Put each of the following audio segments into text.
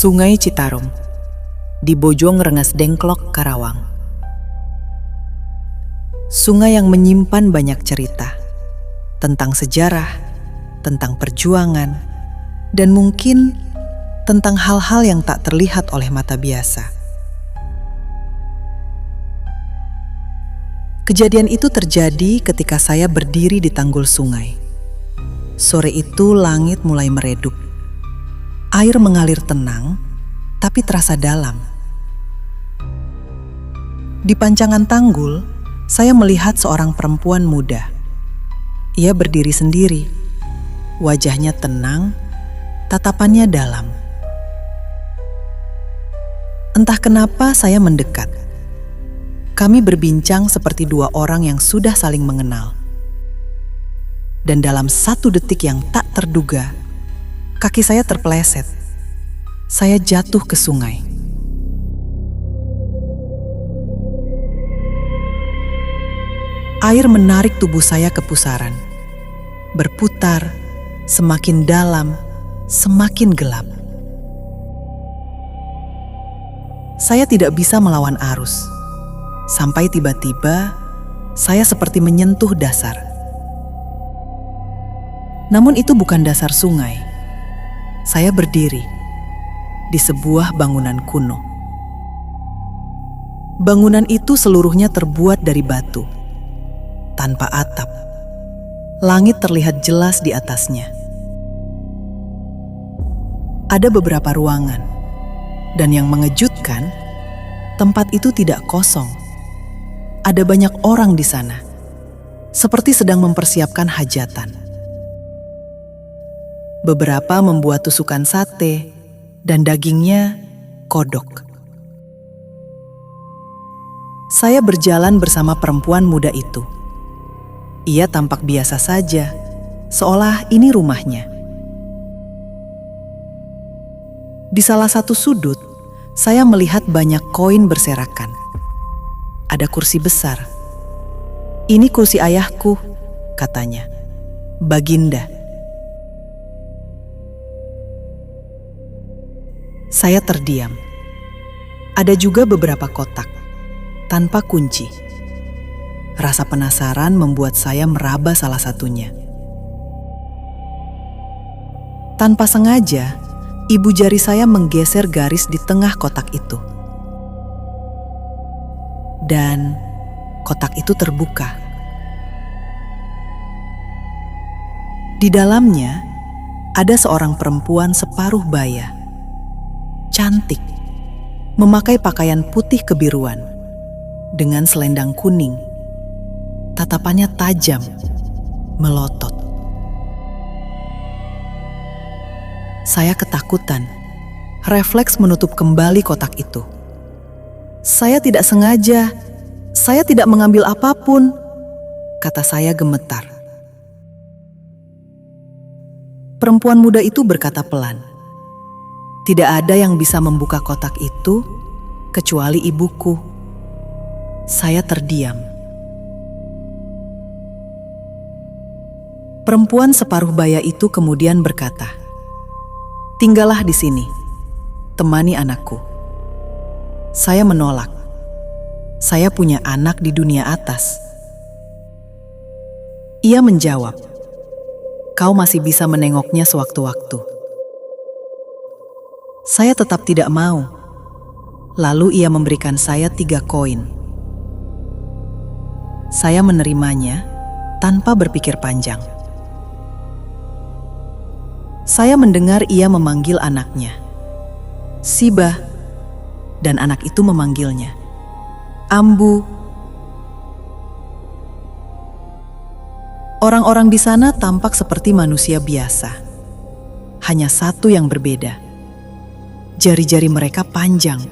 Sungai Citarum di Bojong Rengas Dengklok, Karawang. Sungai yang menyimpan banyak cerita tentang sejarah, tentang perjuangan, dan mungkin tentang hal-hal yang tak terlihat oleh mata biasa. Kejadian itu terjadi ketika saya berdiri di tanggul sungai. Sore itu langit mulai meredup. Air mengalir tenang, tapi terasa dalam. Di pancangan tanggul, saya melihat seorang perempuan muda. Ia berdiri sendiri, wajahnya tenang, tatapannya dalam. Entah kenapa saya mendekat. Kami berbincang seperti dua orang yang sudah saling mengenal. Dan dalam satu detik yang tak terduga, kaki saya terpeleset. Saya jatuh ke sungai. Air menarik tubuh saya ke pusaran. Berputar, semakin dalam, semakin gelap. Saya tidak bisa melawan arus. Sampai tiba-tiba, saya seperti menyentuh dasar. Namun itu bukan dasar sungai. Saya berdiri di sebuah bangunan kuno. Bangunan itu seluruhnya terbuat dari batu, tanpa atap. Langit terlihat jelas di atasnya. Ada beberapa ruangan, dan yang mengejutkan, tempat itu tidak kosong. Ada banyak orang di sana, seperti sedang mempersiapkan hajatan. Beberapa membuat tusukan sate, dan dagingnya kodok. Saya berjalan bersama perempuan muda itu. Ia tampak biasa saja, seolah ini rumahnya. Di salah satu sudut, saya melihat banyak koin berserakan. Ada kursi besar. "Ini kursi ayahku," katanya. "Baginda." Saya terdiam. Ada juga beberapa kotak, tanpa kunci. Rasa penasaran membuat saya meraba salah satunya. Tanpa sengaja, ibu jari saya menggeser garis di tengah kotak itu. Dan kotak itu terbuka. Di dalamnya, ada seorang perempuan separuh baya. Cantik, memakai pakaian putih kebiruan, dengan selendang kuning. Tatapannya tajam, melotot. Saya ketakutan, refleks menutup kembali kotak itu. "Saya tidak sengaja, saya tidak mengambil apapun," kata saya gemetar. Perempuan muda itu berkata pelan, "Tidak ada yang bisa membuka kotak itu kecuali ibuku." Saya terdiam. Perempuan separuh baya itu kemudian berkata, "Tinggallah di sini, temani anakku." Saya menolak. Saya punya anak di dunia atas. Ia menjawab, "Kau masih bisa menengoknya sewaktu-waktu." Saya tetap tidak mau. Lalu ia memberikan saya 3 koin. Saya menerimanya tanpa berpikir panjang. Saya mendengar ia memanggil anaknya, "Siba," dan anak itu memanggilnya, "Ambu." Orang-orang di sana tampak seperti manusia biasa. Hanya satu yang berbeda. Jari-jari mereka panjang.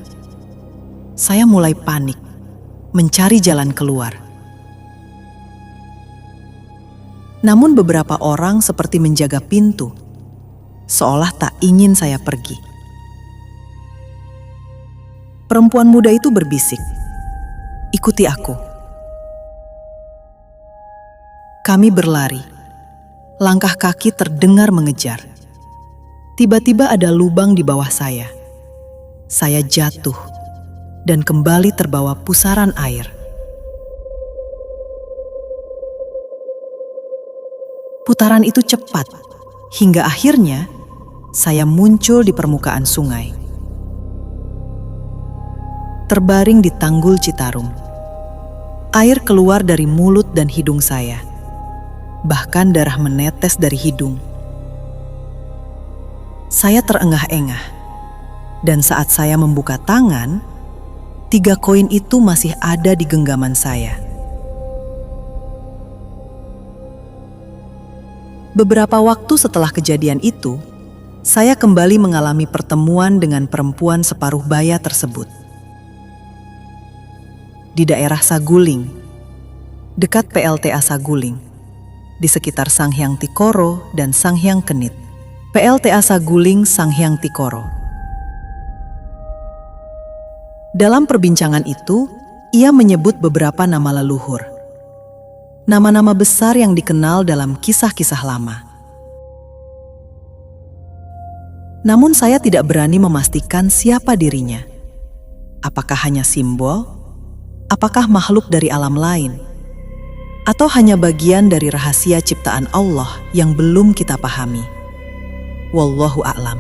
Saya mulai panik, mencari jalan keluar. Namun beberapa orang seperti menjaga pintu, seolah tak ingin saya pergi. Perempuan muda itu berbisik, "Ikuti aku." Kami berlari. Langkah kaki terdengar mengejar. Tiba-tiba ada lubang di bawah saya. Saya jatuh dan kembali terbawa pusaran air. Putaran itu cepat, hingga akhirnya saya muncul di permukaan sungai. Terbaring di Tanggul Citarum, air keluar dari mulut dan hidung saya. Bahkan darah menetes dari hidung. Saya terengah-engah, dan saat saya membuka tangan, 3 koin itu masih ada di genggaman saya. Beberapa waktu setelah kejadian itu, saya kembali mengalami pertemuan dengan perempuan separuh baya tersebut. Di daerah Saguling, dekat PLTA Saguling, di sekitar Sanghyang Tikoro dan Sanghyang Kenit. PLTA Saguling Sanghyang Tikoro. Dalam perbincangan itu, ia menyebut beberapa nama leluhur. Nama-nama besar yang dikenal dalam kisah-kisah lama. Namun saya tidak berani memastikan siapa dirinya. Apakah hanya simbol? Apakah makhluk dari alam lain? Atau hanya bagian dari rahasia ciptaan Allah yang belum kita pahami? Wallahu a'lam.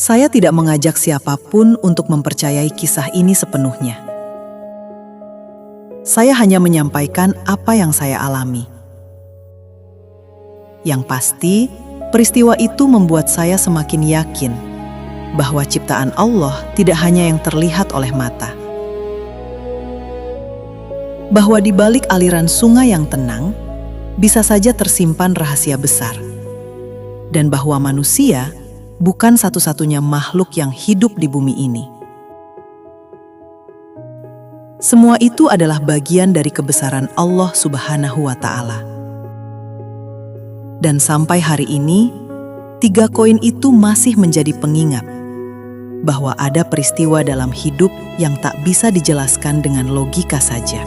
Saya tidak mengajak siapapun untuk mempercayai kisah ini sepenuhnya. Saya hanya menyampaikan apa yang saya alami. Yang pasti, peristiwa itu membuat saya semakin yakin bahwa ciptaan Allah tidak hanya yang terlihat oleh mata. Bahwa di balik aliran sungai yang tenang, bisa saja tersimpan rahasia besar. Dan bahwa manusia bukan satu-satunya makhluk yang hidup di bumi ini. Semua itu adalah bagian dari kebesaran Allah Subhanahu wa Ta'ala. Dan sampai hari ini, 3 koin itu masih menjadi pengingat bahwa ada peristiwa dalam hidup yang tak bisa dijelaskan dengan logika saja.